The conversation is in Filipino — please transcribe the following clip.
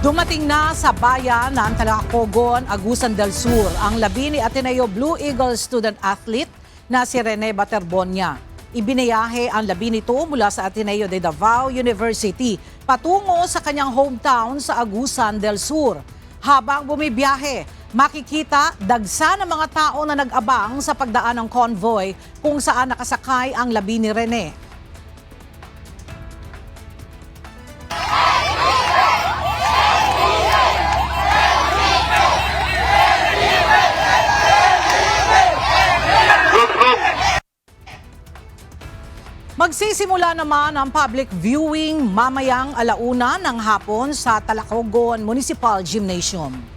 Dumating na sa bayan ng Talacogon, Agusan del Sur ang labi ni Ateneo Blue Eagles student athlete na si Rene Baterbonia. Ibinayahe ang labi nito mula sa Ateneo de Davao University patungo sa kanyang hometown sa Agusan del Sur. Habang bumibiyahe, makikita dagsa ng mga tao na nag-abang sa pagdaan ng convoy kung saan nakasakay ang labi ni Rene. Magsisimula naman ang public viewing mamayang 1:00 ng hapon sa Talacogon Municipal Gymnasium.